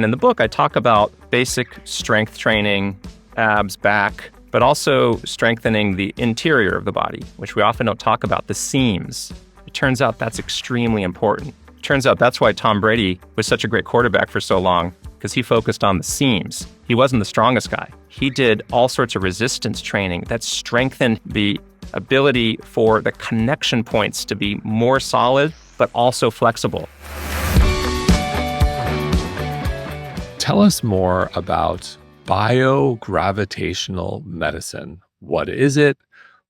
And in the book, I talk about basic strength training, abs, back, but also strengthening the interior of the body, which we often don't talk about, the seams. It turns out that's extremely important. It turns out that's why Tom Brady was such a great quarterback for so long, because he focused on the seams. He wasn't the strongest guy. He did all sorts of resistance training that strengthened the ability for the connection points to be more solid, but also flexible. Tell us more about biogravitational medicine. What is it?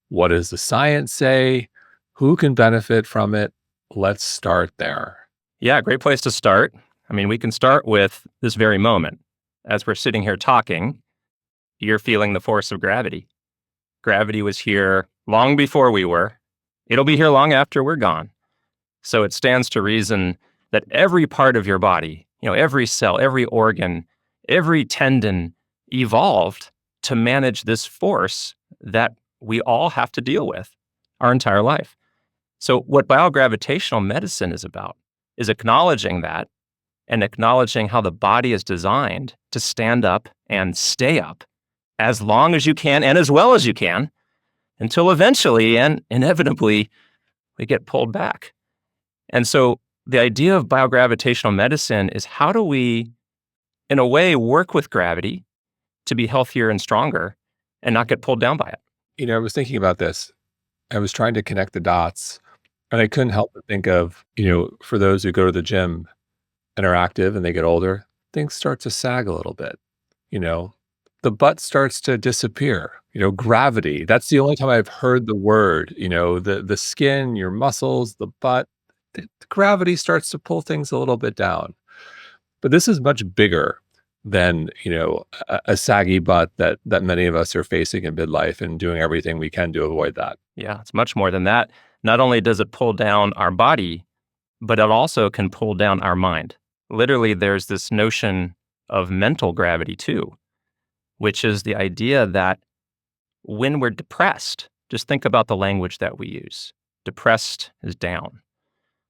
What does the science say? Who can benefit from it? Let's start there. Yeah, great place to start. I mean, we can start with this very moment. As we're sitting here talking, you're feeling the force of gravity. Gravity was here long before we were. It'll be here long after we're gone. So it stands to reason that every part of your body, every cell, every organ, every tendon evolved to manage this force that we all have to deal with our entire life. So what biogravitational medicine is about is acknowledging that and acknowledging how the body is designed to stand up and stay up as long as you can and as well as you can until eventually and inevitably we get pulled back. And so the idea of biogravitational medicine is how do we, in a way, work with gravity to be healthier and stronger and not get pulled down by it? I was thinking about this. I was trying to connect the dots, and I couldn't help but think of, for those who go to the gym and are active and they get older, things start to sag a little bit. The butt starts to disappear. Gravity. That's the only time I've heard the word. The skin, your muscles, the butt. The gravity starts to pull things a little bit down. But this is much bigger than, a saggy butt that many of us are facing in midlife and doing everything we can to avoid that. Yeah, it's much more than that. Not only does it pull down our body, but it also can pull down our mind. Literally, there's this notion of mental gravity too, which is the idea that when we're depressed, just think about the language that we use. Depressed is down.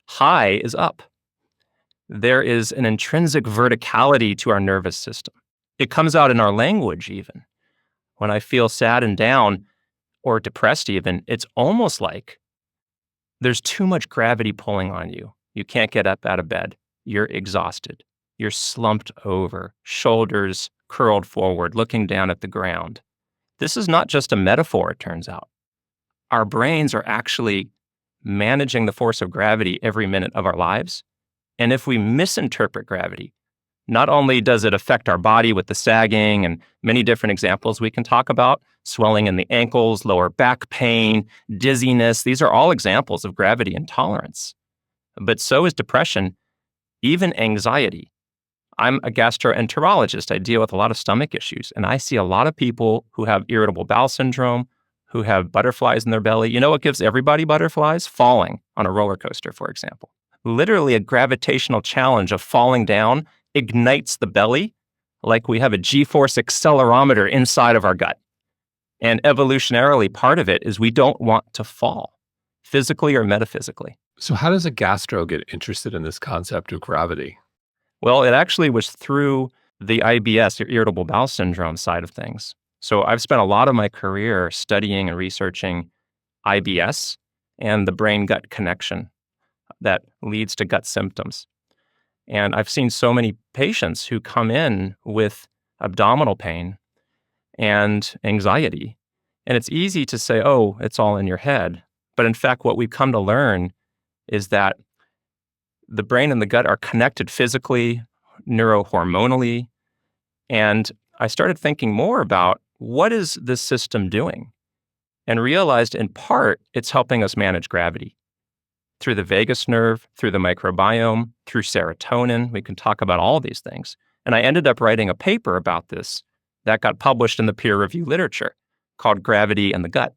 High is up. There is an intrinsic verticality to our nervous system. It comes out in our language even. When I feel sad and down or depressed even, it's almost like there's too much gravity pulling on you. You can't get up out of bed. You're exhausted. You're slumped over, shoulders curled forward, looking down at the ground. This is not just a metaphor, it turns out. Our brains are actually managing the force of gravity every minute of our lives. And if we misinterpret gravity, not only does it affect our body with the sagging and many different examples we can talk about, swelling in the ankles, lower back pain, dizziness, these are all examples of gravity intolerance. But so is depression, even anxiety. I'm a gastroenterologist. I deal with a lot of stomach issues, and I see a lot of people who have irritable bowel syndrome, who have butterflies in their belly. You know what gives everybody butterflies? Falling on a roller coaster, for example. Literally a gravitational challenge of falling down ignites the belly like we have a G-force accelerometer inside of our gut. And evolutionarily, part of it is we don't want to fall, physically or metaphysically. So how does a gastro get interested in this concept of gravity? Well, it actually was through the IBS, irritable bowel syndrome side of things. So I've spent a lot of my career studying and researching IBS and the brain-gut connection that leads to gut symptoms. And I've seen so many patients who come in with abdominal pain and anxiety. And it's easy to say, oh, it's all in your head. But in fact, what we've come to learn is that the brain and the gut are connected physically, neurohormonally. And I started thinking more about what is this system doing? And realized in part, it's helping us manage gravity through the vagus nerve, through the microbiome, through serotonin. We can talk about all these things. And I ended up writing a paper about this that got published in the peer-reviewed literature called Gravity and the Gut.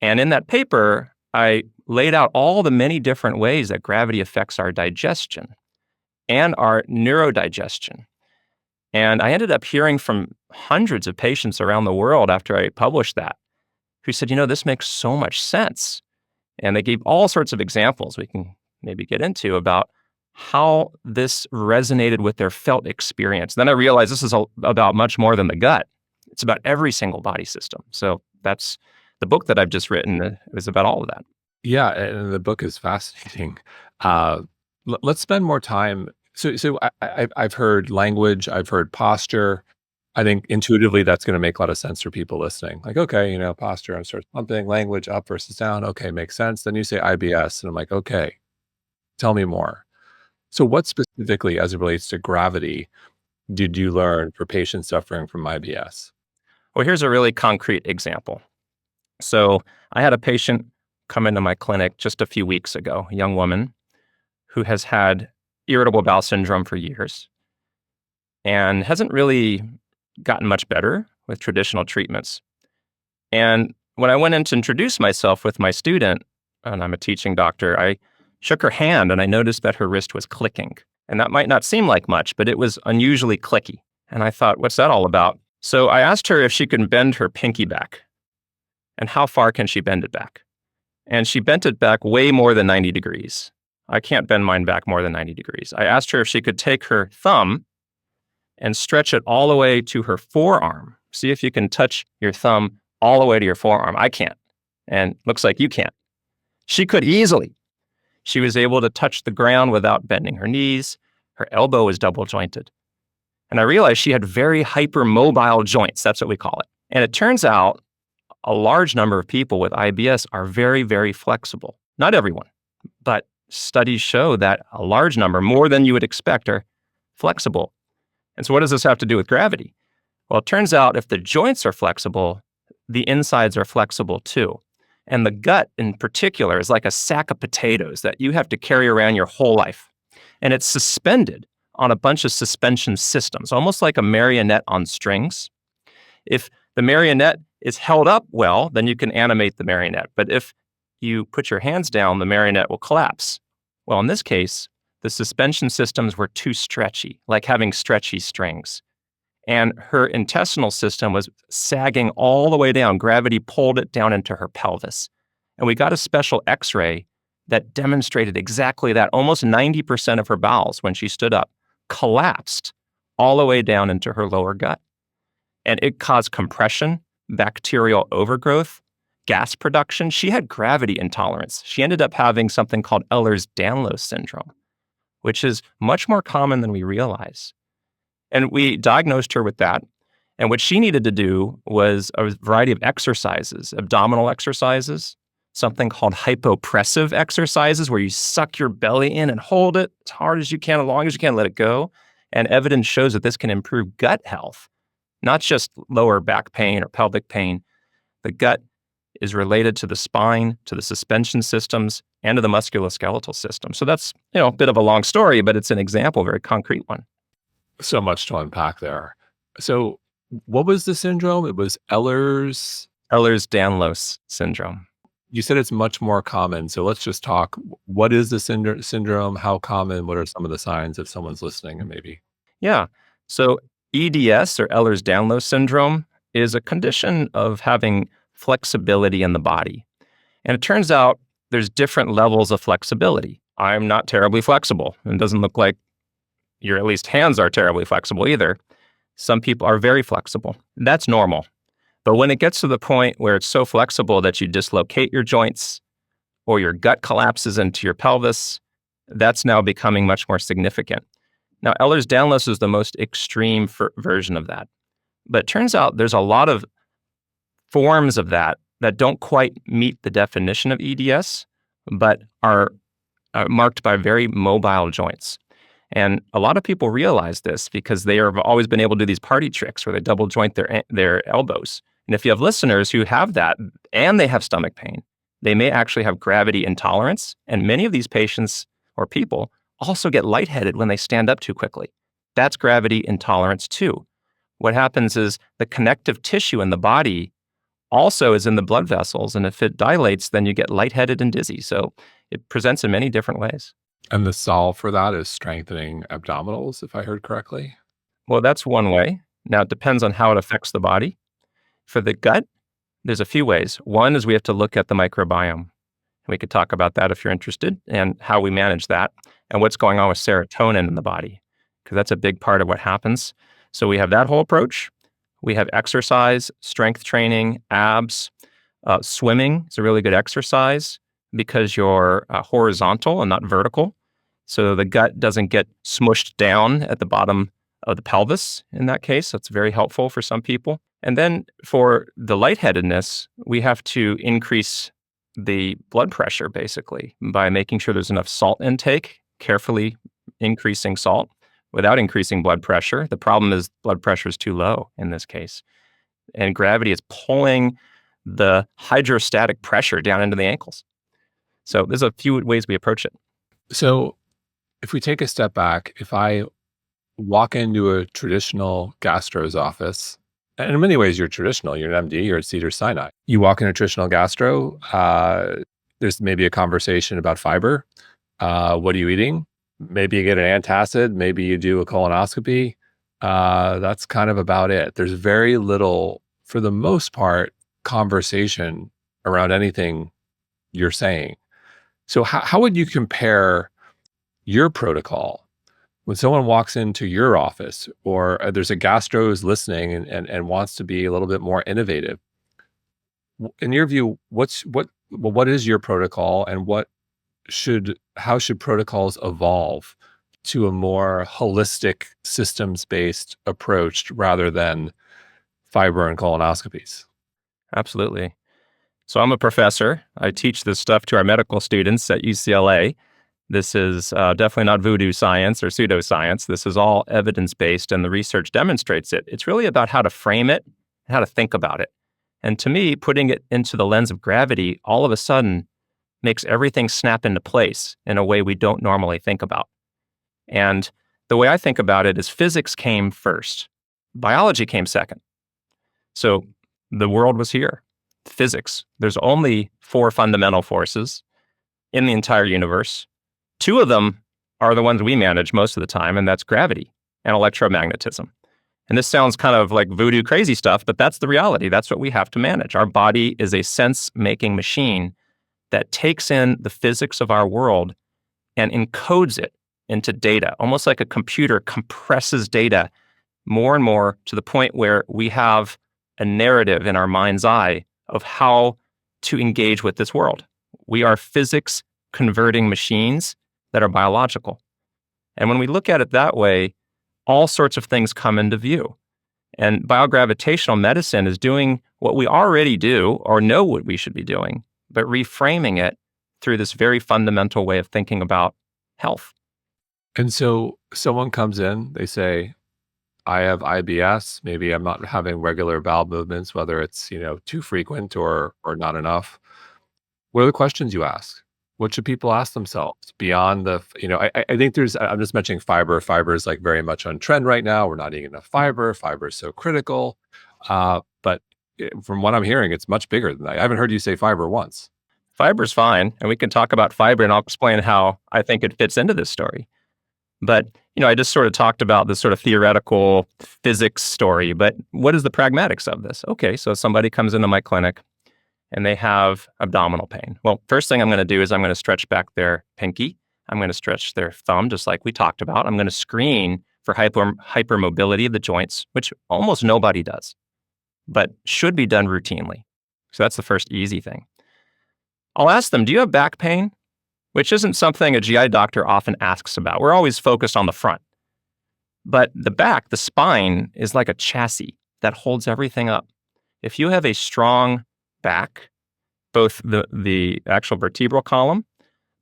And in that paper, I laid out all the many different ways that gravity affects our digestion and our neurodigestion. And I ended up hearing from hundreds of patients around the world after I published that, who said, this makes so much sense. And they gave all sorts of examples we can maybe get into about how this resonated with their felt experience. Then I realized this is about much more than the gut. It's about every single body system. So that's the book that I've just written is about all of that. Yeah, and the book is fascinating. Uh, let's spend more time. I've heard language, I've heard posture. I think intuitively that's going to make a lot of sense for people listening. Like, okay, posture, I start pumping, language up versus down. Okay, makes sense. Then you say IBS, and I'm like, okay, tell me more. So, what specifically, as it relates to gravity, did you learn for patients suffering from IBS? Well, here's a really concrete example. So I had a patient come into my clinic just a few weeks ago, a young woman who has had irritable bowel syndrome for years and hasn't really gotten much better with traditional treatments. And when I went in to introduce myself with my student, and I'm a teaching doctor, I shook her hand and I noticed that her wrist was clicking. And that might not seem like much, but it was unusually clicky. And I thought, what's that all about? So I asked her if she can bend her pinky back and how far can she bend it back? And she bent it back way more than 90 degrees. I can't bend mine back more than 90 degrees. I asked her if she could take her thumb and stretch it all the way to her forearm. See if you can touch your thumb all the way to your forearm. I can't. And looks like you can't. She could easily. She was able to touch the ground without bending her knees. Her elbow was double jointed. And I realized she had very hypermobile joints. That's what we call it. And it turns out a large number of people with IBS are very, very flexible. Not everyone, but studies show that a large number, more than you would expect, are flexible. And so what does this have to do with gravity? Well, it turns out if the joints are flexible, the insides are flexible too. And the gut in particular is like a sack of potatoes that you have to carry around your whole life. And it's suspended on a bunch of suspension systems, almost like a marionette on strings. If the marionette is held up well, then you can animate the marionette. But if you put your hands down, the marionette will collapse. Well, in this case, the suspension systems were too stretchy, like having stretchy strings. And her intestinal system was sagging all the way down. Gravity pulled it down into her pelvis. And we got a special x-ray that demonstrated exactly that. Almost 90% of her bowels, when she stood up, collapsed all the way down into her lower gut. And it caused compression, bacterial overgrowth, gas production. She had gravity intolerance. She ended up having something called Ehlers-Danlos syndrome, which is much more common than we realize. And we diagnosed her with that. And what she needed to do was a variety of exercises, abdominal exercises, something called hypopressive exercises, where you suck your belly in and hold it as hard as you can, as long as you can, let it go. And evidence shows that this can improve gut health, not just lower back pain or pelvic pain. The gut is related to the spine, to the suspension systems, and to the musculoskeletal system. So that's, a bit of a long story, but it's an example, a very concrete one. So much to unpack there. So, what was the syndrome? It was Ehlers-Danlos syndrome. You said it's much more common. So let's just talk. What is the syndrome? How common? What are some of the signs if someone's listening and maybe? Yeah. So EDS, or Ehlers-Danlos syndrome, is a condition of having flexibility in the body. And it turns out there's different levels of flexibility. I'm not terribly flexible. And it doesn't look like your at least hands are terribly flexible either. Some people are very flexible. That's normal. But when it gets to the point where it's so flexible that you dislocate your joints or your gut collapses into your pelvis, that's now becoming much more significant. Now, Ehlers-Danlos is the most extreme version of that. But it turns out there's a lot of forms of that don't quite meet the definition of EDS, but are marked by very mobile joints. And a lot of people realize this because they have always been able to do these party tricks where they double joint their elbows. And if you have listeners who have that and they have stomach pain, they may actually have gravity intolerance. And many of these patients or people also get lightheaded when they stand up too quickly. That's gravity intolerance too. What happens is the connective tissue in the body also is in the blood vessels. And if it dilates, then you get lightheaded and dizzy. So it presents in many different ways. And the solve for that is strengthening abdominals, if I heard correctly? Well, that's one way. Now, it depends on how it affects the body. For the gut, there's a few ways. One is we have to look at the microbiome. We could talk about that if you're interested and how we manage that and what's going on with serotonin in the body, because that's a big part of what happens. So we have that whole approach. We have exercise, strength training, abs. Swimming is a really good exercise because you're horizontal and not vertical. So the gut doesn't get smushed down at the bottom of the pelvis in that case. So it's very helpful for some people. And then for the lightheadedness, we have to increase the blood pressure basically by making sure there's enough salt intake, carefully increasing salt without increasing blood pressure. The problem is blood pressure is too low in this case. And gravity is pulling the hydrostatic pressure down into the ankles. So there's a few ways we approach it. So if we take a step back, if I walk into a traditional gastro's office, and in many ways you're traditional, you're an MD, you're at Cedars-Sinai. You walk in a traditional gastro, there's maybe a conversation about fiber. What are you eating? Maybe you get an antacid, maybe you do a colonoscopy. That's kind of about it. There's very little, for the most part, conversation around anything you're saying. So how would you compare your protocol when someone walks into your office, or there's a gastro who's listening and wants to be a little bit more innovative? In your view, what is your protocol, and how should protocols evolve to a more holistic systems-based approach rather than fiber and colonoscopies? Absolutely. So I'm a professor. I teach this stuff to our medical students at UCLA. This is definitely not voodoo science or pseudoscience. This is all evidence-based, and the research demonstrates it. It's really about how to frame it, how to think about it. And to me, putting it into the lens of gravity all of a sudden makes everything snap into place in a way we don't normally think about. And the way I think about it is physics came first. Biology came second. So the world was here. Physics. There's only 4 fundamental forces in the entire universe. 2 of them are the ones we manage most of the time, and that's gravity and electromagnetism. And this sounds kind of like voodoo crazy stuff, but that's the reality. That's what we have to manage. Our body is a sense-making machine that takes in the physics of our world and encodes it into data, almost like a computer compresses data more and more to the point where we have a narrative in our mind's eye of how to engage with this world. We are physics converting machines that are biological. And when we look at it that way, all sorts of things come into view. And biogravitational medicine is doing what we already do or know what we should be doing, but reframing it through this very fundamental way of thinking about health. And so someone comes in, they say, I have IBS, maybe I'm not having regular bowel movements, whether it's, too frequent or not enough. What are the questions you ask? What should people ask themselves beyond I think I'm just mentioning fiber. Fiber is like very much on trend right now. We're not eating enough fiber. Fiber is so critical. But from what I'm hearing, it's much bigger than that. I haven't heard you say fiber once. Fiber's fine. And we can talk about fiber, and I'll explain how I think it fits into this story. But, I just sort of talked about this sort of theoretical physics story, but what is the pragmatics of this? Okay, so somebody comes into my clinic and they have abdominal pain. Well, first thing I'm going to do is I'm going to stretch back their pinky. I'm going to stretch their thumb, just like we talked about. I'm going to screen for hypermobility of the joints, which almost nobody does, but should be done routinely. So that's the first easy thing. I'll ask them, do you have back pain? Which isn't something a GI doctor often asks about. We're always focused on the front. But the back, the spine, is like a chassis that holds everything up. If you have a strong back, both the actual vertebral column,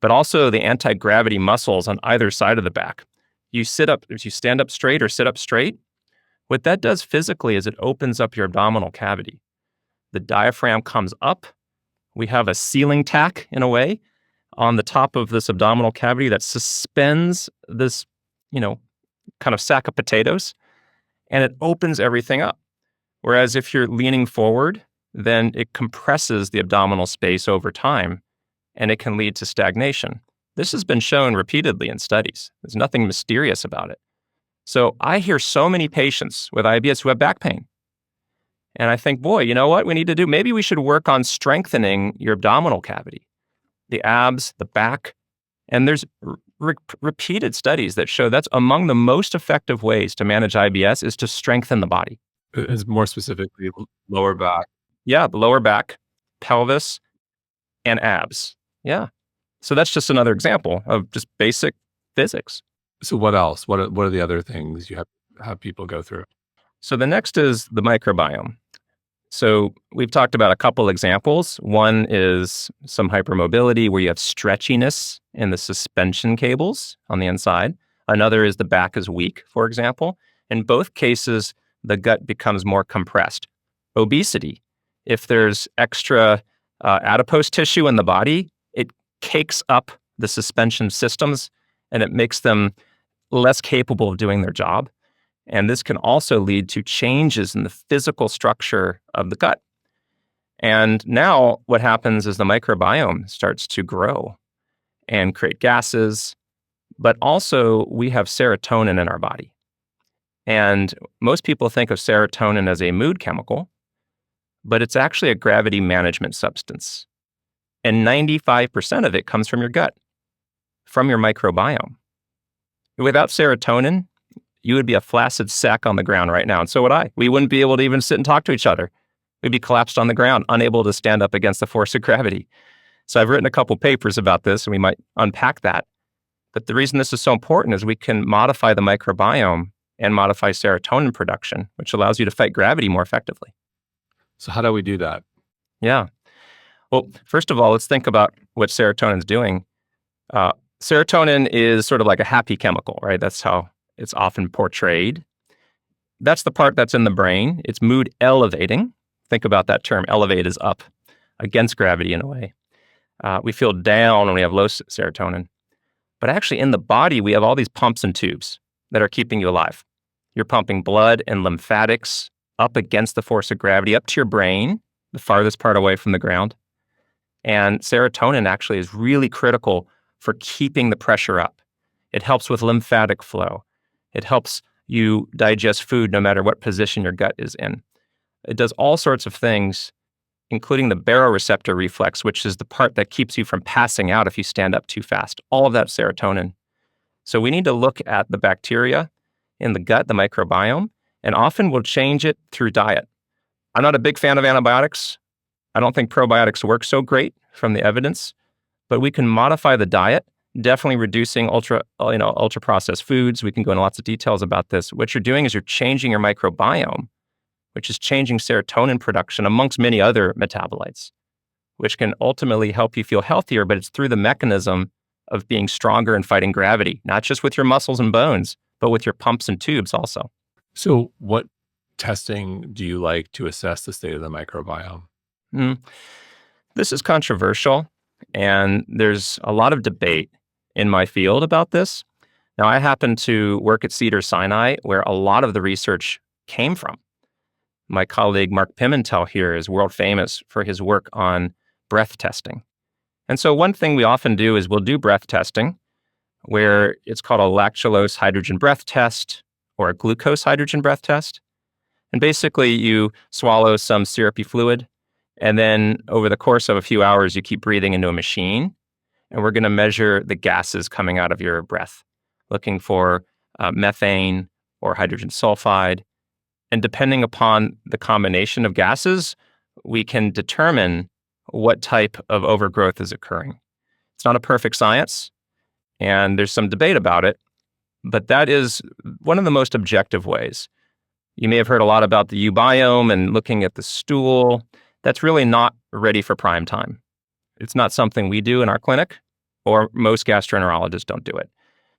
but also the anti-gravity muscles on either side of the back, you stand up straight or sit up straight, what that does physically is it opens up your abdominal cavity. The diaphragm comes up. We have a ceiling tack, in a way, on the top of this abdominal cavity that suspends this, kind of sack of potatoes, and it opens everything up. Whereas if you're leaning forward, then it compresses the abdominal space over time, and it can lead to stagnation. This has been shown repeatedly in studies. There's nothing mysterious about it. So I hear so many patients with IBS who have back pain. And I think, boy, you know what we need to do? Maybe we should work on strengthening your abdominal cavity. the abs, the back. And there's repeated studies that show that's among the most effective ways to manage IBS is to strengthen the body. Is more specifically lower back. Yeah, the lower back, pelvis, and abs. Yeah. So that's just another example of just basic physics. So what else? What are the other things you have people go through? So the next is the microbiome. So we've talked about a couple examples. One is some hypermobility where you have stretchiness in the suspension cables on the inside. Another is the back is weak, for example. In both cases, the gut becomes more compressed. Obesity, if there's extra adipose tissue in the body, it cakes up the suspension systems and it makes them less capable of doing their job. And this can also lead to changes in the physical structure of the gut. And now what happens is the microbiome starts to grow and create gases, but also we have serotonin in our body. And most people think of serotonin as a mood chemical, but it's actually a gravity management substance. And 95% of it comes from your gut, from your microbiome. Without serotonin, you would be a flaccid sack on the ground right now, and so would I. We wouldn't be able to even sit and talk to each other. We'd be collapsed on the ground, unable to stand up against the force of gravity. So I've written a couple papers about this, and we might unpack that. But the reason this is so important is we can modify the microbiome and modify serotonin production, which allows you to fight gravity more effectively. So how do we do that? Yeah. Well, first of all, let's think about what serotonin is doing. Serotonin is sort of like a happy chemical, right? That's how it's often portrayed. That's the part that's in the brain. It's mood elevating. Think about that term. Elevate is up against gravity in a way. We feel down when we have low serotonin. But actually in the body, we have all these pumps and tubes that are keeping you alive. You're pumping blood and lymphatics up against the force of gravity, up to your brain, the farthest part away from the ground. And serotonin actually is really critical for keeping the pressure up. It helps with lymphatic flow. It helps you digest food no matter what position your gut is in. It does all sorts of things, including the baroreceptor reflex, which is the part that keeps you from passing out if you stand up too fast. All of that's serotonin. So we need to look at the bacteria in the gut, the microbiome, and often we'll change it through diet. I'm not a big fan of antibiotics. I don't think probiotics work so great from the evidence, but we can modify the diet, definitely reducing ultra processed foods. We can go into lots of details about this. What you're doing is you're changing your microbiome, which is changing serotonin production amongst many other metabolites, which can ultimately help you feel healthier, but it's through the mechanism of being stronger and fighting gravity, not just with your muscles and bones, but with your pumps and tubes also. So what testing do you like to assess the state of the microbiome? This is controversial, and there's a lot of debate in my field about this. Now, I happen to work at Cedars-Sinai, where a lot of the research came from. My colleague Mark Pimentel here is world famous for his work on breath testing. And so one thing we often do is we'll do breath testing, where it's called a lactulose hydrogen breath test or a glucose hydrogen breath test. And basically, you swallow some syrupy fluid, and then over the course of a few hours, you keep breathing into a machine, and we're going to measure the gases coming out of your breath, looking for methane or hydrogen sulfide. And depending upon the combination of gases, we can determine what type of overgrowth is occurring. It's not a perfect science, and there's some debate about it, but that is one of the most objective ways. You may have heard a lot about the biome and looking at the stool. That's really not ready for prime time. It's not something we do in our clinic, or most gastroenterologists don't do it.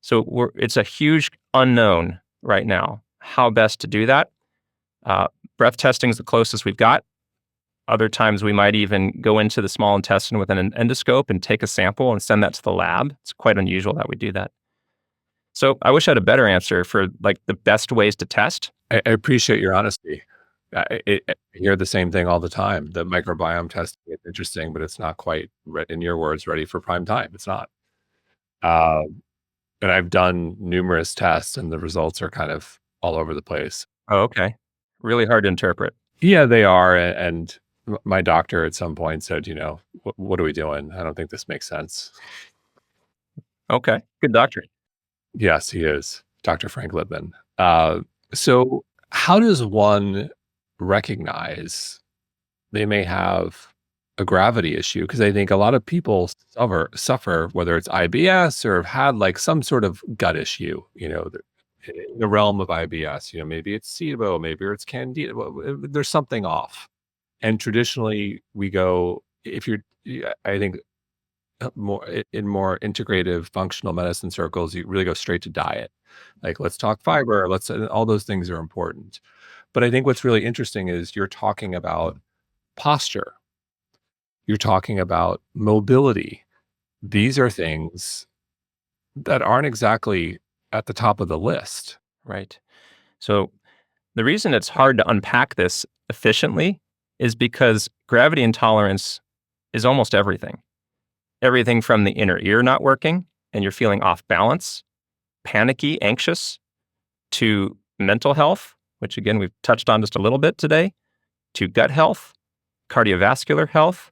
So it's a huge unknown right now, how best to do that. Breath testing is the closest we've got. Other times we might even go into the small intestine with an endoscope and take a sample and send that to the lab. It's quite unusual that we do that. So I wish I had a better answer for like the best ways to test. I appreciate your honesty. I hear the same thing all the time. The microbiome testing is interesting, but it's not quite, in your words, ready for prime time. It's not. And I've done numerous tests, and the results are kind of all over the place. Oh, okay. Really hard to interpret. Yeah, they are. And My doctor at some point said, what are we doing? I don't think this makes sense. Okay. Good doctor. Yes, he is. Dr. Frank Lipman. So how does one recognize they may have a gravity issue? Because I think a lot of people suffer, whether it's IBS or have had like some sort of gut issue, in the realm of IBS, maybe it's SIBO, maybe it's Candida. There's something off. And traditionally, we go, if you're, yeah, I think in more integrative functional medicine circles, you really go straight to diet. Like, let's talk fiber, all those things are important. But I think what's really interesting is you're talking about posture, you're talking about mobility. These are things that aren't exactly at the top of the list. Right. So the reason it's hard to unpack this efficiently is because gravity intolerance is almost everything. Everything from the inner ear not working and you're feeling off balance, panicky, anxious, to mental health, which again, we've touched on just a little bit today, to gut health, cardiovascular health,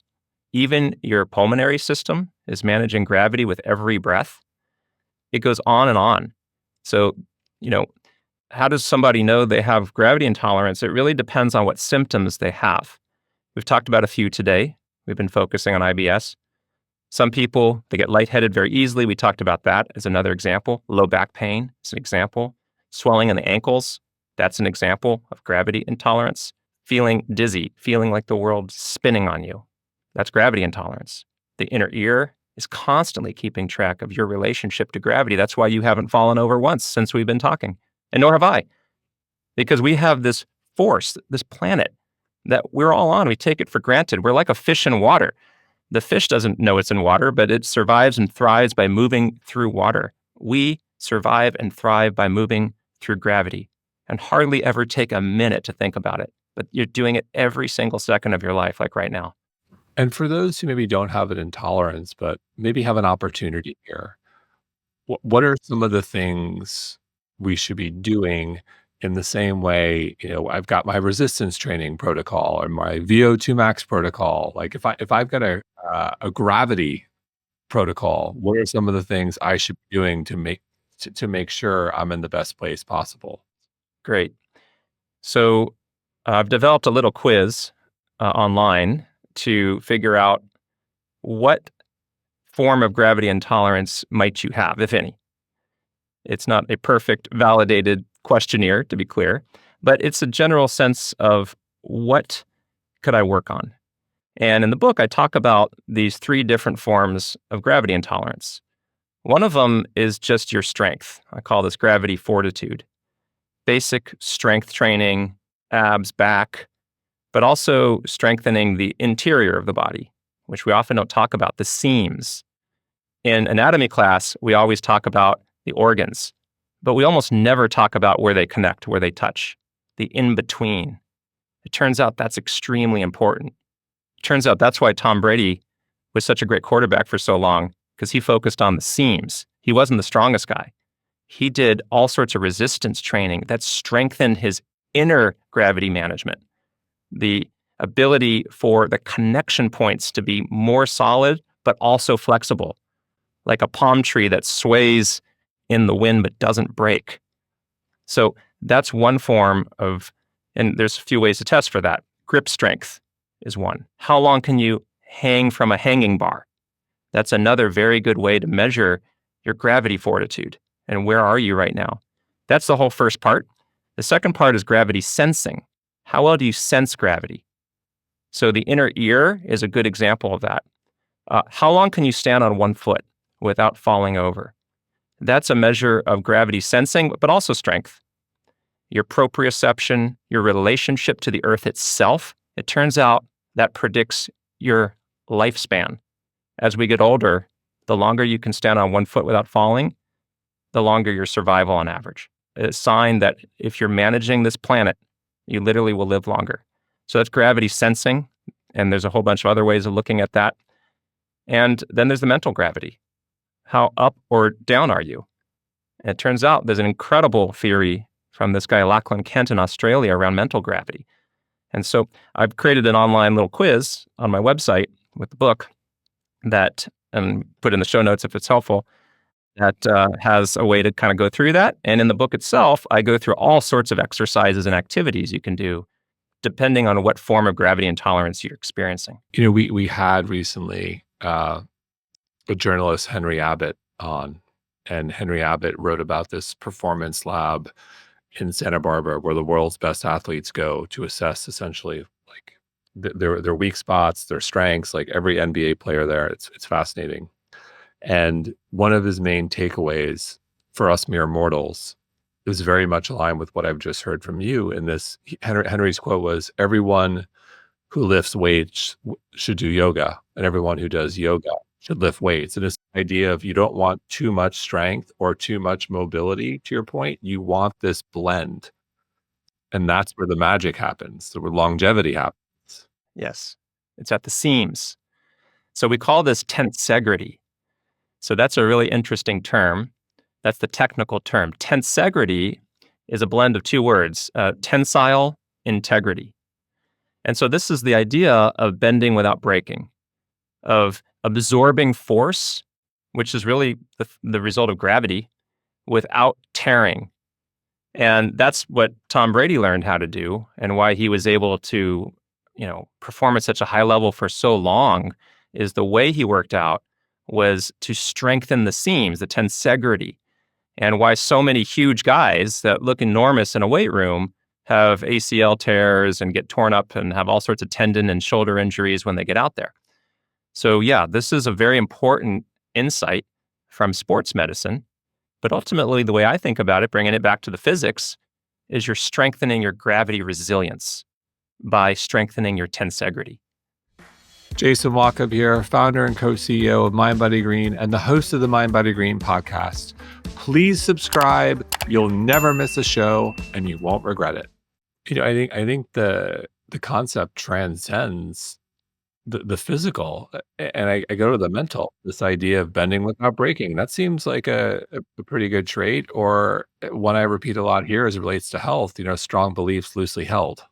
even your pulmonary system is managing gravity with every breath. It goes on and on. So, you know, how does somebody know they have gravity intolerance? It really depends on what symptoms they have. We've talked about a few today. We've been focusing on IBS. Some people, they get lightheaded very easily. We talked about that as another example. Low back pain is an example. Swelling in the ankles, that's an example of gravity intolerance. Feeling dizzy, feeling like the world's spinning on you, that's gravity intolerance. The inner ear is constantly keeping track of your relationship to gravity. That's why you haven't fallen over once since we've been talking. And nor have I, because we have this force, this planet that we're all on. We take it for granted. We're like a fish in water. The fish doesn't know it's in water, but it survives and thrives by moving through water. We survive and thrive by moving through gravity and hardly ever take a minute to think about it. But you're doing it every single second of your life, like right now. And for those who maybe don't have an intolerance, but maybe have an opportunity here, what are some of the things we should be doing in the same way? I've got my resistance training protocol or my VO2 max protocol. Like if I've got a gravity protocol, what are some of the things I should be doing to make sure I'm in the best place possible? Great. So I've developed a little quiz online to figure out what form of gravity intolerance might you have, if any. It's not a perfect, validated questionnaire, to be clear, but it's a general sense of what could I work on? And in the book, I talk about these three different forms of gravity intolerance. One of them is just your strength. I call this gravity fortitude. Basic strength training, abs, back, but also strengthening the interior of the body, which we often don't talk about, the seams. In anatomy class, we always talk about the organs, but we almost never talk about where they connect, where they touch, the in-between. It turns out that's extremely important. It turns out that's why Tom Brady was such a great quarterback for so long, because he focused on the seams. He wasn't the strongest guy. He did all sorts of resistance training that strengthened his inner gravity management, the ability for the connection points to be more solid, but also flexible, like a palm tree that sways in the wind but doesn't break. So that's one form of, and there's a few ways to test for that. Grip strength is one. How long can you hang from a hanging bar? That's another very good way to measure your gravity fortitude. And where are you right now? That's the whole first part. The second part is gravity sensing. How well do you sense gravity? So the inner ear is a good example of that. How long can you stand on one foot without falling over? That's a measure of gravity sensing, but also strength. Your proprioception, your relationship to the earth itself, it turns out that predicts your lifespan. As we get older, the longer you can stand on one foot without falling, the longer your survival on average. It's a sign that if you're managing this planet, you literally will live longer. So that's gravity sensing, and there's a whole bunch of other ways of looking at that. And then there's the mental gravity. How up or down are you? And it turns out there's an incredible theory from this guy Lachlan Kent in Australia around mental gravity. And so I've created an online little quiz on my website with the book that, and put in the show notes if it's helpful, that has a way to kind of go through that. And in the book itself, I go through all sorts of exercises and activities you can do depending on what form of gravity intolerance you're experiencing. We had recently the journalist Henry Abbott on, and Henry Abbott wrote about this performance lab in Santa Barbara where the world's best athletes go to assess essentially like their weak spots, their strengths, like every NBA player there. It's fascinating. And one of his main takeaways for us mere mortals is very much aligned with what I've just heard from you. In this, Henry's quote was, "Everyone who lifts weights should do yoga, and everyone who does yoga should lift weights." And this idea of you don't want too much strength or too much mobility, to your point, you want this blend. And that's where the magic happens, where longevity happens. Yes, it's at the seams. So we call this tensegrity. So that's a really interesting term. That's the technical term. Tensegrity is a blend of two words, tensile integrity. And so this is the idea of bending without breaking, of absorbing force, which is really the result of gravity, without tearing. And that's what Tom Brady learned how to do, and why he was able to, perform at such a high level for so long, is the way he worked out was to strengthen the seams, the tensegrity, and why so many huge guys that look enormous in a weight room have ACL tears and get torn up and have all sorts of tendon and shoulder injuries when they get out there. So yeah, this is a very important insight from sports medicine. But ultimately, the way I think about it, bringing it back to the physics, is you're strengthening your gravity resilience by strengthening your tensegrity. Jason Walkup here, founder and co-CEO of mindbodygreen and the host of the mindbodygreen podcast. Please subscribe. You'll never miss a show and you won't regret it. I think the concept transcends the physical, and I go to the mental. This idea of bending without breaking, that seems like a pretty good trait, or one I repeat a lot here as it relates to health. Strong beliefs loosely held.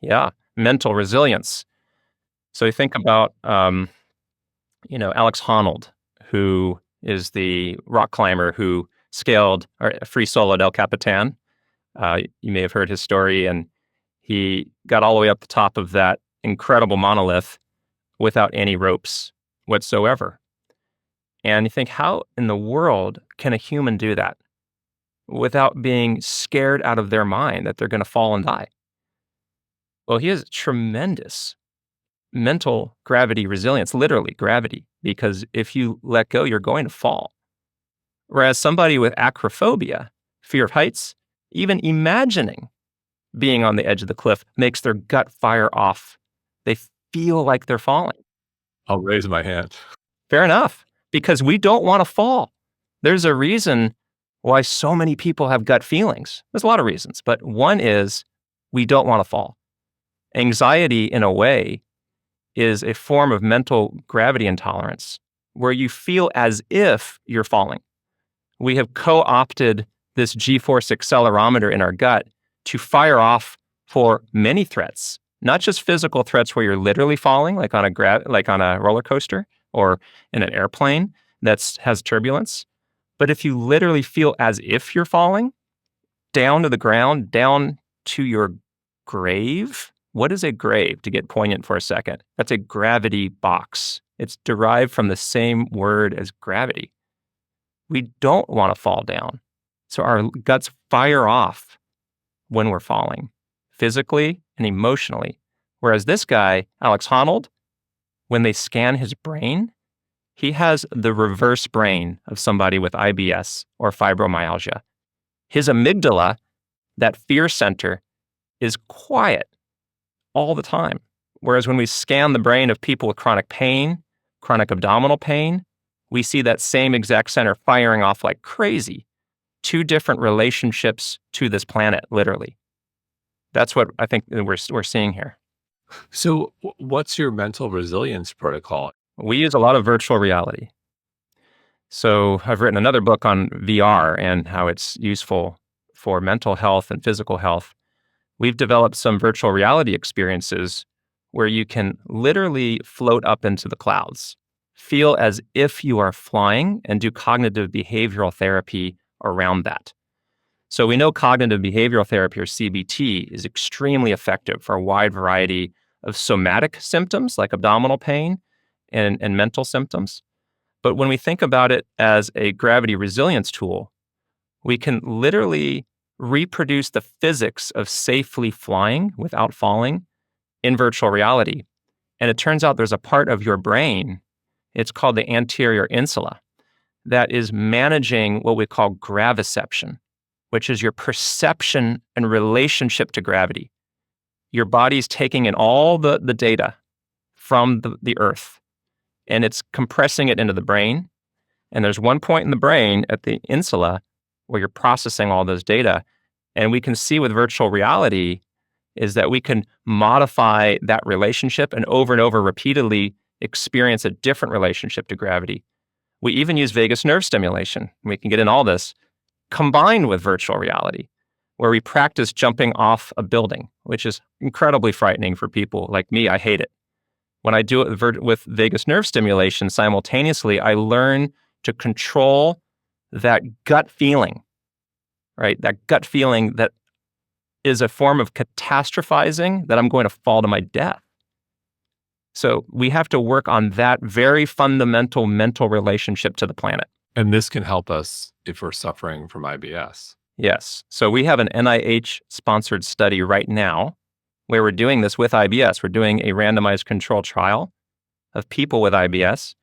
Yeah, mental resilience. So you think about, Alex Honnold, who is the rock climber who scaled or free soloed El Capitan. You may have heard his story, and he got all the way up the top of that incredible monolith without any ropes whatsoever. And you think, how in the world can a human do that without being scared out of their mind that they're going to fall and die? Well, he has tremendous mental gravity resilience, literally gravity, because if you let go, you're going to fall. Whereas somebody with acrophobia, fear of heights, even imagining being on the edge of the cliff makes their gut fire off. They feel like they're falling. I'll raise my hand. Fair enough, because we don't want to fall. There's a reason why so many people have gut feelings. There's a lot of reasons, but one is we don't want to fall. Anxiety, in a way, is a form of mental gravity intolerance where you feel as if you're falling. We have co-opted this G-force accelerometer in our gut to fire off for many threats, not just physical threats where you're literally falling, like on a roller coaster or in an airplane that has turbulence. But if you literally feel as if you're falling down to the ground, down to your grave. What is a grave, to get poignant for a second? That's a gravity box. It's derived from the same word as gravity. We don't want to fall down. So our guts fire off when we're falling, physically and emotionally. Whereas this guy, Alex Honnold, when they scan his brain, he has the reverse brain of somebody with IBS or fibromyalgia. His amygdala, that fear center, is quiet all the time. Whereas when we scan the brain of people with chronic pain, chronic abdominal pain, we see that same exact center firing off like crazy. Two different relationships to this planet, literally. That's what I think we're seeing here. So what's your mental resilience protocol? We use a lot of virtual reality. So I've written another book on VR and how it's useful for mental health and physical health. we've developed some virtual reality experiences where you can literally float up into the clouds, feel as if you are flying, and do cognitive behavioral therapy around that. So we know cognitive behavioral therapy, or CBT, is extremely effective for a wide variety of somatic symptoms like abdominal pain and mental symptoms. But when we think about it as a gravity resilience tool, we can literally reproduce the physics of safely flying without falling in virtual reality. And it turns out there's a part of your brain, it's called the anterior insula, that is managing what we call graviception, which is your perception and relationship to gravity. Your body's taking in all the data from the earth, and it's compressing it into the brain. And there's one point in the brain at the insula where you're processing all those data. And we can see with virtual reality is that we can modify that relationship and over repeatedly experience a different relationship to gravity. We even use vagus nerve stimulation. We can get in all this combined with virtual reality, where we practice jumping off a building, which is incredibly frightening for people like me. I hate it. When I do it with vagus nerve stimulation simultaneously, I learn to control that gut feeling, right? That gut feeling that is a form of catastrophizing that I'm going to fall to my death. So we have to work on that very fundamental mental relationship to the planet. And this can help us if we're suffering from IBS. Yes. So we have an NIH-sponsored study right now where we're doing this with IBS. We're doing a randomized control trial of people with IBS,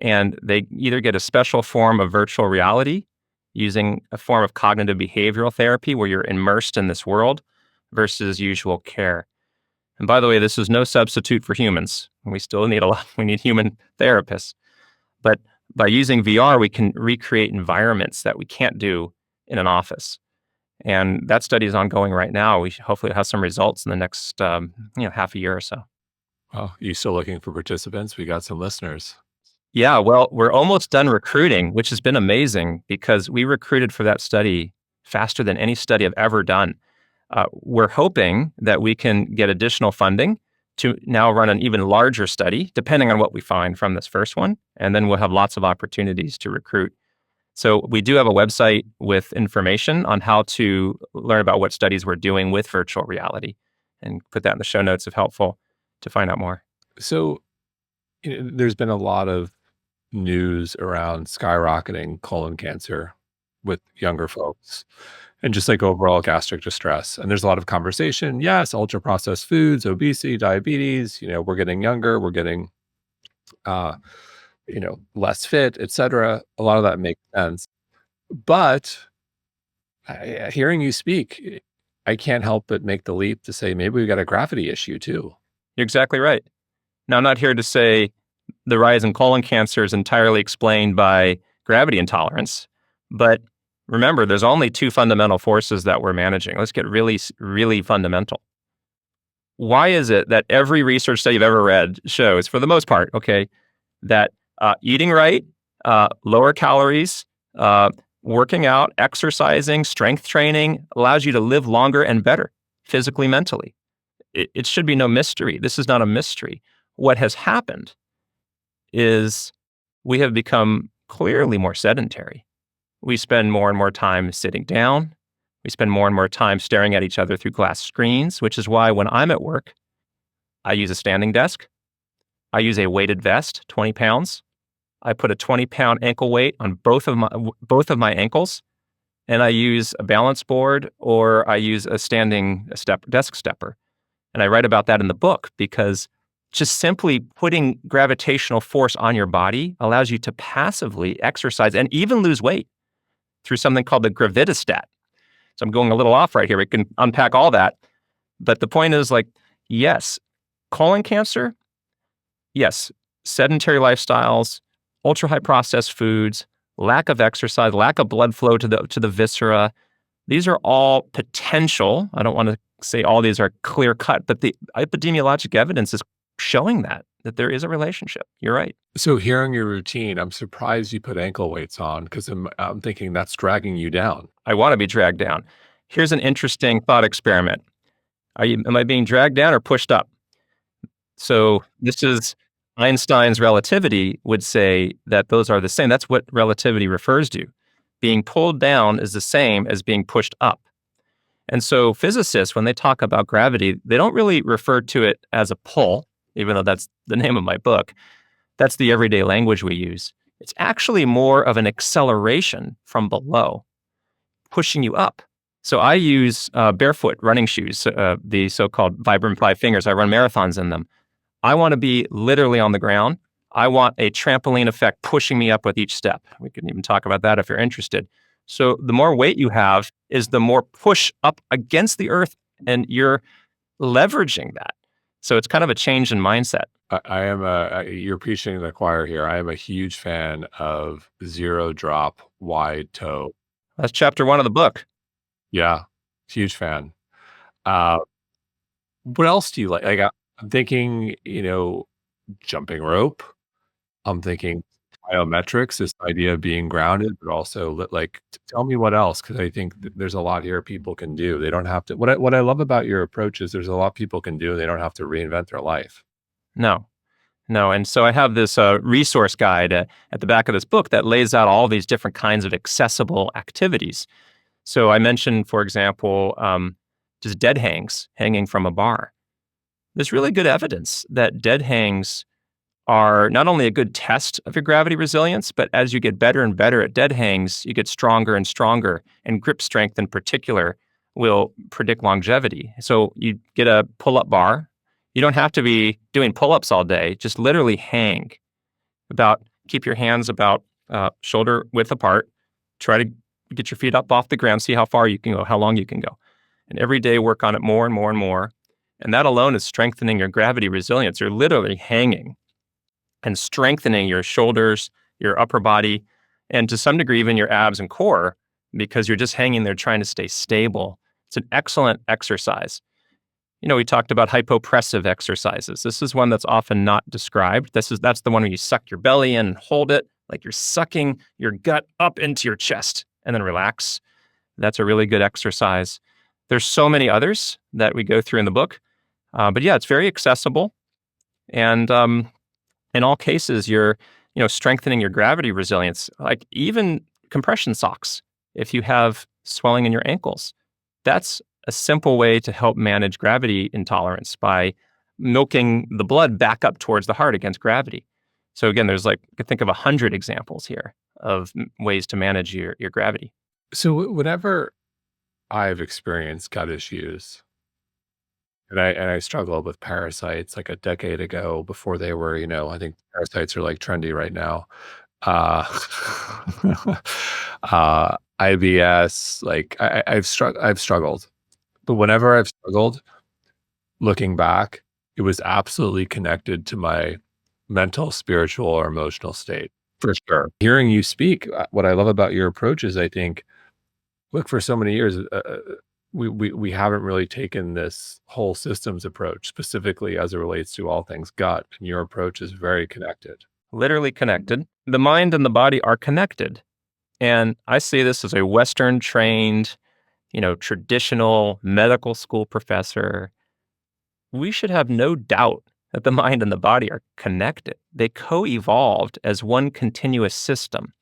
and they either get a special form of virtual reality using a form of cognitive behavioral therapy where you're immersed in this world versus usual care. And by the way, this is no substitute for humans. We still need we need human therapists. But by using VR, we can recreate environments that we can't do in an office. And that study is ongoing right now. We hopefully have some results in the next half a year or so. Well, you still looking for participants? We got some listeners. Yeah, well, we're almost done recruiting, which has been amazing because we recruited for that study faster than any study I've ever done. We're hoping that we can get additional funding to now run an even larger study, depending on what we find from this first one. And then we'll have lots of opportunities to recruit. So we do have a website with information on how to learn about what studies we're doing with virtual reality, and put that in the show notes if helpful to find out more. So there's been a lot of news around skyrocketing colon cancer with younger folks and just like overall gastric distress. And there's a lot of conversation. Yes, ultra processed foods, obesity, diabetes, we're getting younger, we're getting, less fit, et cetera. A lot of that makes sense. But hearing you speak, I can't help but make the leap to say maybe we got a gravity issue too. You're exactly right. Now, I'm not here to say the rise in colon cancer is entirely explained by gravity intolerance, but remember, there's only two fundamental forces that we're managing. Let's get really, really fundamental. Why is it that every research study you've ever read shows, for the most part, that eating right, lower calories, working out, exercising, strength training allows you to live longer and better, physically, mentally? It should be no mystery. This is not a mystery. What has happened is we have become clearly more sedentary. We spend more and more time sitting down. We spend more and more time staring at each other through glass screens, which is why when I'm at work, I use a standing desk. I use a weighted vest, 20 pounds. I put a 20-pound ankle weight on both of my ankles, and I use a balance board or I use a desk stepper. And I write about that in the book because just simply putting gravitational force on your body allows you to passively exercise and even lose weight through something called the gravitastat. So I'm going a little off right here. We can unpack all that. But the point is, yes, colon cancer, yes, sedentary lifestyles, ultra-high processed foods, lack of exercise, lack of blood flow to the viscera. These are all potential. I don't want to say all these are clear-cut, but the epidemiologic evidence is showing that there is a relationship. You're right. So hearing your routine, I'm surprised you put ankle weights on because I'm thinking that's dragging you down. I want to be dragged down. Here's an interesting thought experiment. Am I being dragged down or pushed up? So this is Einstein's relativity would say that those are the same. That's what relativity refers to. Being pulled down is the same as being pushed up. And so physicists, when they talk about gravity, they don't really refer to it as a pull, even though that's the name of my book. That's the everyday language we use. It's actually more of an acceleration from below, pushing you up. So I use barefoot running shoes, the so-called Vibram Five Fingers. I run marathons in them. I want to be literally on the ground. I want a trampoline effect pushing me up with each step. We can even talk about that if you're interested. So the more weight you have is the more push up against the earth, and you're leveraging that. So it's kind of a change in mindset. You're preaching to the choir here. I am a huge fan of zero drop wide toe. That's chapter 1 of the book. Yeah, huge fan. Uh, what else do you like? I'm thinking, jumping rope. I'm thinking biometrics, this idea of being grounded, but also tell me what else, because I think there's a lot here people can do. They don't have to. What I love about your approach is there's a lot people can do. They don't have to reinvent their life. No, no. And so I have this resource guide at the back of this book that lays out all these different kinds of accessible activities. So I mentioned, for example, just dead hangs, hanging from a bar. There's really good evidence that dead hangs are not only a good test of your gravity resilience, but as you get better and better at dead hangs, you get stronger and stronger, and grip strength in particular will predict longevity. So you get a pull-up bar. You don't have to be doing pull-ups all day. Just literally hang. Keep your hands about shoulder width apart. Try to get your feet up off the ground. See how far you can go, how long you can go. And every day work on it more and more and more. And that alone is strengthening your gravity resilience. You're literally hanging and strengthening your shoulders, your upper body, and to some degree, even your abs and core, because you're just hanging there trying to stay stable. It's an excellent exercise. We talked about hypopressive exercises. This is one that's often not described. That's the one where you suck your belly in and hold it, like you're sucking your gut up into your chest and then relax. That's a really good exercise. There's so many others that we go through in the book. But yeah, it's very accessible. And in all cases, you're strengthening your gravity resilience, like even compression socks. If you have swelling in your ankles, that's a simple way to help manage gravity intolerance by milking the blood back up towards the heart against gravity. So again, there's you could think of 100 examples here of ways to manage your gravity. So whenever I've experienced gut issues, and I struggled with parasites like a decade ago before they were, I think parasites are trendy right now. Uh, IBS, I've struggled, but whenever I've struggled, looking back, it was absolutely connected to my mental, spiritual, or emotional state, for sure. Hearing you speak, what I love about your approach is I think, look, for so many years, we haven't really taken this whole systems approach, specifically as it relates to all things gut, and your approach is very connected. Literally connected. The mind and the body are connected. And I see this as a Western trained, traditional medical school professor. We should have no doubt that the mind and the body are connected. They co-evolved as one continuous system.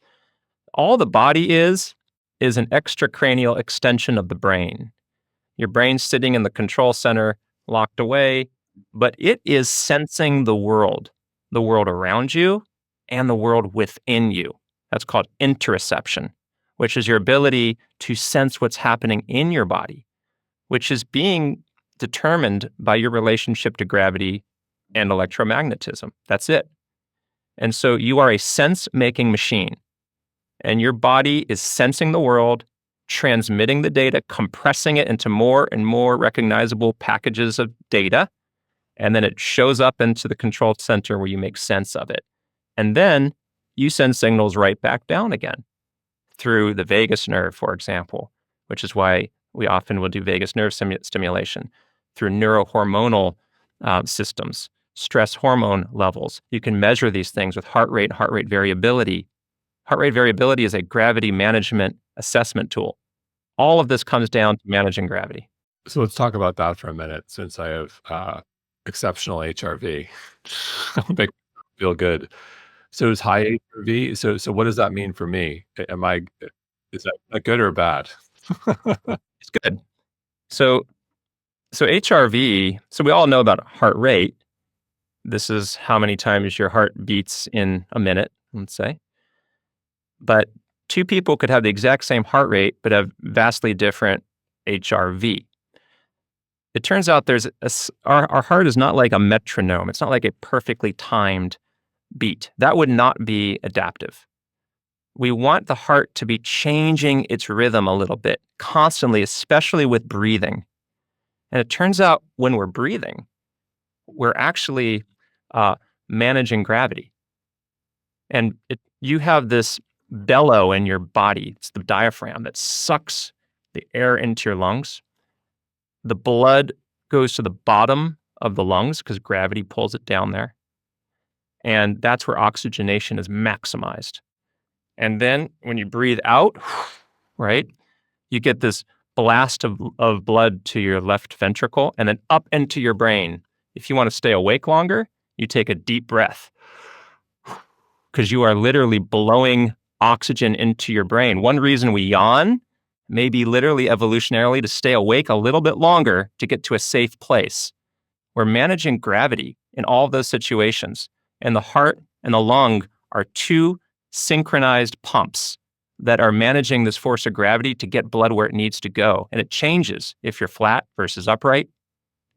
All the body is an extracranial extension of the brain. Your brain's sitting in the control center, locked away, but it is sensing the world around you and the world within you. That's called interoception, which is your ability to sense what's happening in your body, which is being determined by your relationship to gravity and electromagnetism. That's it. And so you are a sense-making machine, and your body is sensing the world, transmitting the data, compressing it into more and more recognizable packages of data, and then it shows up into the control center where you make sense of it. And then you send signals right back down again through the vagus nerve, for example, which is why we often will do vagus nerve stimulation, through neurohormonal systems, stress hormone levels. You can measure these things with heart rate variability. Heart rate variability is a gravity management assessment tool. All of this comes down to managing gravity. So let's talk about that for a minute since I have exceptional HRV. That'll make me feel good. So is high HRV, so what does that mean for me? Am I is that a good or bad? It's good. So, so HRV, so we all know about heart rate. This is how many times your heart beats in a minute, let's say. But two people could have the exact same heart rate, but have vastly different HRV. It turns out our heart is not like a metronome. It's not like a perfectly timed beat. That would not be adaptive. We want the heart to be changing its rhythm a little bit constantly, especially with breathing. And it turns out when we're breathing, we're actually managing gravity. And you have this bellow in your body. It's the diaphragm that sucks the air into your lungs. The blood goes to the bottom of the lungs because gravity pulls it down there. And that's where oxygenation is maximized. And then when you breathe out, right, you get this blast of blood to your left ventricle and then up into your brain. If you want to stay awake longer, you take a deep breath because you are literally blowing oxygen into your brain. One reason we yawn may be literally evolutionarily to stay awake a little bit longer to get to a safe place. We're managing gravity in all of those situations. And the heart and the lung are two synchronized pumps that are managing this force of gravity to get blood where it needs to go. And it changes if you're flat versus upright.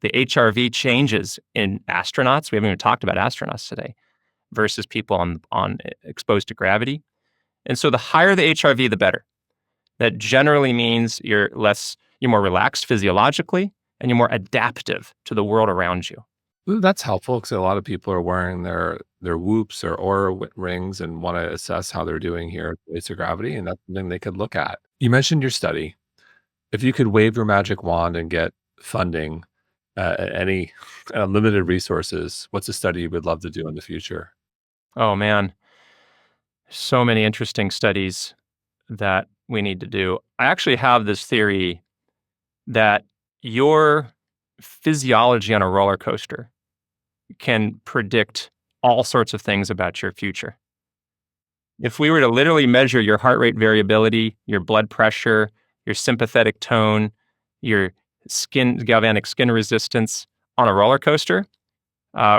The HRV changes in astronauts. We haven't even talked about astronauts today versus people on exposed to gravity. And so the higher the HRV, the better. That generally means you're more relaxed physiologically and you're more adaptive to the world around you. Ooh, that's helpful because a lot of people are wearing their Whoops or Aura rings and want to assess how they're doing here at the base of gravity, and that's something they could look at. You mentioned your study. If you could wave your magic wand and get funding, any limited resources, what's a study you would love to do in the future? Oh man, so many interesting studies that we need to do. I actually have this theory that your physiology on a roller coaster can predict all sorts of things about your future. If we were to literally measure your heart rate variability, your blood pressure, your sympathetic tone, your galvanic skin resistance on a roller coaster,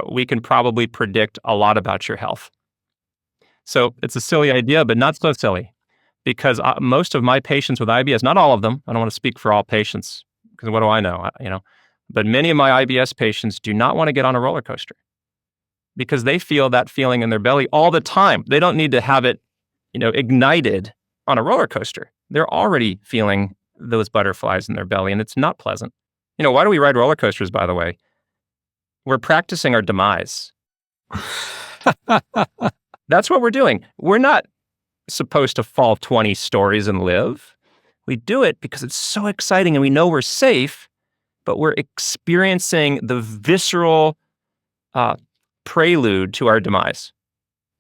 we can probably predict a lot about your health. So it's a silly idea, but not so silly, because most of my patients with IBS, not all of them, I don't want to speak for all patients, because what do I know, but many of my IBS patients do not want to get on a roller coaster because they feel that feeling in their belly all the time. They don't need to have it, ignited on a roller coaster. They're already feeling those butterflies in their belly, and it's not pleasant. Why do we ride roller coasters, by the way? We're practicing our demise. That's what we're doing. We're not supposed to fall 20 stories and live. We do it because it's so exciting and we know we're safe, but we're experiencing the visceral prelude to our demise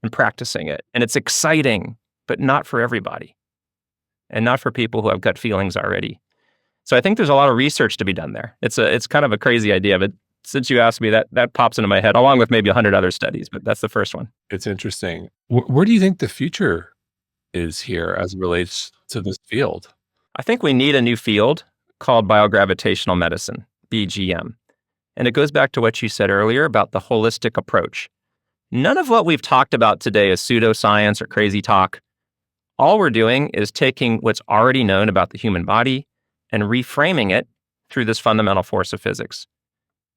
and practicing it. And it's exciting, but not for everybody and not for people who have gut feelings already. So I think there's a lot of research to be done there. It's kind of a crazy idea, but since you asked me, that pops into my head, along with maybe 100 other studies, but that's the first one. It's interesting. Where do you think the future is here as it relates to this field? I think we need a new field called biogravitational medicine, BGM. And it goes back to what you said earlier about the holistic approach. None of what we've talked about today is pseudoscience or crazy talk. All we're doing is taking what's already known about the human body and reframing it through this fundamental force of physics.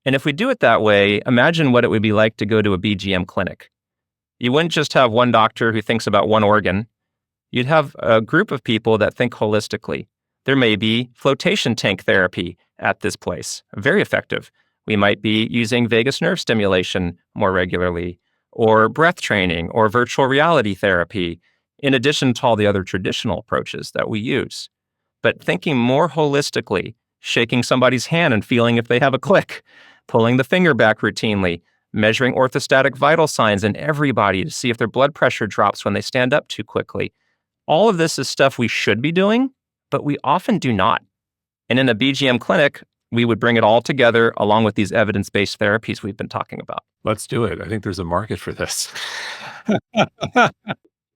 And if we do it that way, imagine what it would be like to go to a BGM clinic. You wouldn't just have one doctor who thinks about one organ. You'd have a group of people that think holistically. There may be flotation tank therapy at this place, very effective. We might be using vagus nerve stimulation more regularly, or breath training, or virtual reality therapy, in addition to all the other traditional approaches that we use. But thinking more holistically, shaking somebody's hand and feeling if they have a click, pulling the finger back routinely, measuring orthostatic vital signs in everybody to see if their blood pressure drops when they stand up too quickly. All of this is stuff we should be doing, but we often do not. And in a BGM clinic, we would bring it all together along with these evidence-based therapies we've been talking about. Let's do it. I think there's a market for this.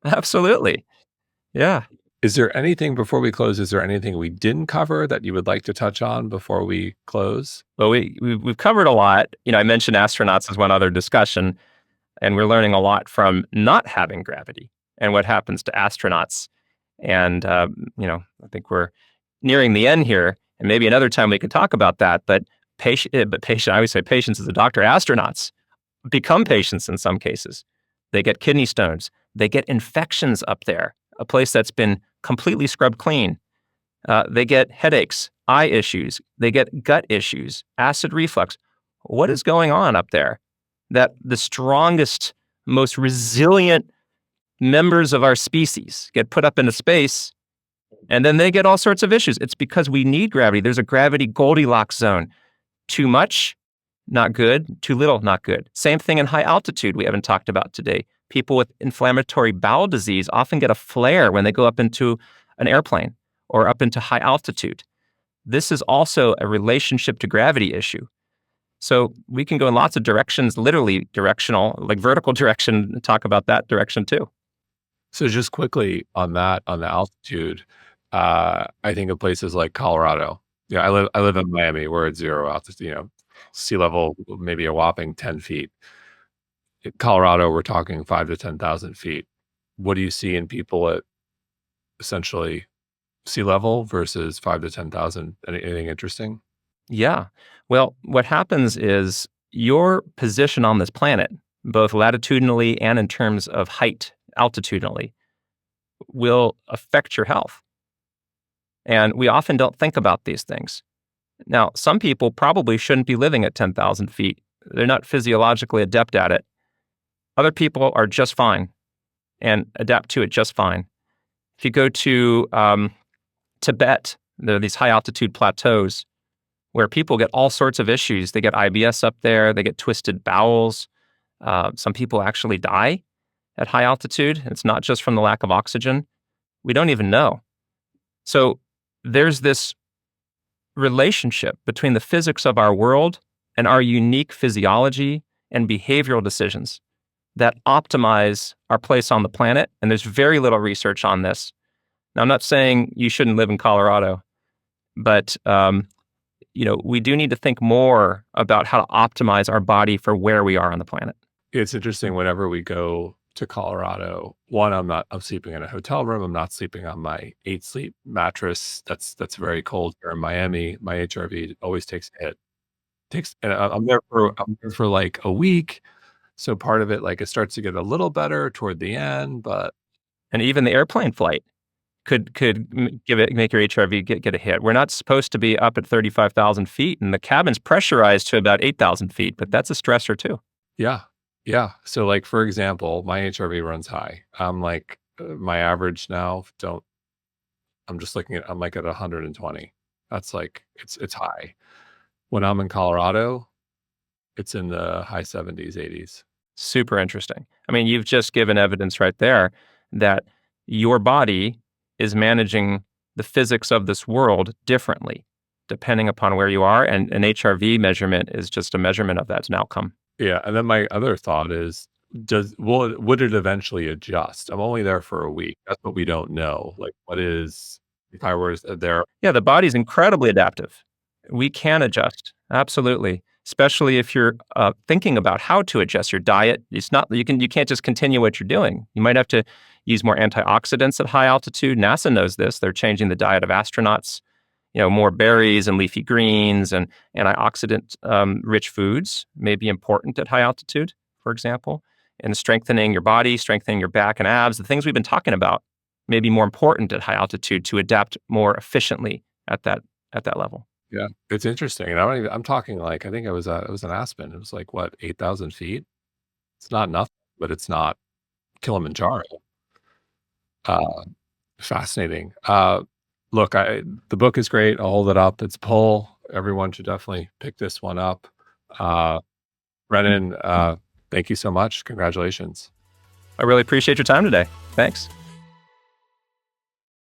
Absolutely. Yeah. Is there anything before we close, is there anything we didn't cover that you would like to touch on before we close? Well, we've covered a lot. I mentioned astronauts as one other discussion, and we're learning a lot from not having gravity and what happens to astronauts. And I think we're nearing the end here, and maybe another time we could talk about that. But patient. I always say patients as a doctor. Astronauts become patients in some cases. They get kidney stones. They get infections up there, a place that's been completely scrubbed clean. They get headaches, eye issues. They get gut issues, acid reflux. What is going on up there that the strongest, most resilient members of our species get put up into space and then they get all sorts of issues? It's because we need gravity. There's a gravity Goldilocks zone. Too much, not good. Too little, not good. Same thing in high altitude we haven't talked about today. People with inflammatory bowel disease often get a flare when they go up into an airplane or up into high altitude. This is also a relationship to gravity issue. So we can go in lots of directions, literally directional, like vertical direction, talk about that direction too. So just quickly on that, on the altitude, I think of places like Colorado. Yeah, I live in Miami. We're at zero altitude, sea level, maybe a whopping 10 feet. In Colorado, we're talking 5 to 10,000 feet. What do you see in people at essentially sea level versus 5 to 10,000? Anything interesting? Yeah. Well, what happens is your position on this planet, both latitudinally and in terms of height, altitudinally, will affect your health. And we often don't think about these things. Now, some people probably shouldn't be living at 10,000 feet. They're not physiologically adept at it. Other people are just fine and adapt to it just fine. If you go to Tibet, there are these high altitude plateaus where people get all sorts of issues. They get IBS up there. They get twisted bowels. Some people actually die at high altitude. It's not just from the lack of oxygen. We don't even know. So there's this relationship between the physics of our world and our unique physiology and behavioral decisions that optimize our place on the planet. And there's very little research on this. Now, I'm not saying you shouldn't live in Colorado, but we do need to think more about how to optimize our body for where we are on the planet. It's interesting whenever we go to Colorado. One, I'm sleeping in a hotel room. I'm not sleeping on my 8-sleep mattress. That's very cold here in Miami. My HRV always takes a hit. And I'm there for like a week. So part of it, like it starts to get a little better toward the end, and even the airplane flight could make your HRV get a hit. We're not supposed to be up at 35,000 feet, and the cabin's pressurized to about 8,000 feet, but that's a stressor too. Yeah. Yeah. So like, for example, my HRV runs high. I'm like, my average now, I'm just looking at, I'm like at 120. That's like, it's high. When I'm in Colorado, it's in the high 70s, 80s. Super interesting. I mean, you've just given evidence right there that your body is managing the physics of this world differently, depending upon where you are. And an HRV measurement is just a measurement of that. It's an outcome. Yeah. And then my other thought is, would it eventually adjust? I'm only there for a week. That's what we don't know. Like, if I was there? Yeah, the body's incredibly adaptive. We can adjust. Absolutely. Especially if you're thinking about how to adjust your diet. It's not, you can't just continue what you're doing. You might have to use more antioxidants at high altitude. NASA knows this. They're changing the diet of astronauts, more berries and leafy greens and antioxidant rich foods may be important at high altitude, for example, and strengthening your body, strengthening your back and abs. The things we've been talking about may be more important at high altitude to adapt more efficiently at that level. Yeah, it's interesting. And I'm talking like, I think it was an Aspen. It was like, what, 8,000 feet? It's not nothing, but it's not Kilimanjaro. Fascinating. Look, the book is great. I'll hold it up. It's Pull. Everyone should definitely pick this one up. Brennan, thank you so much. Congratulations. I really appreciate your time today. Thanks.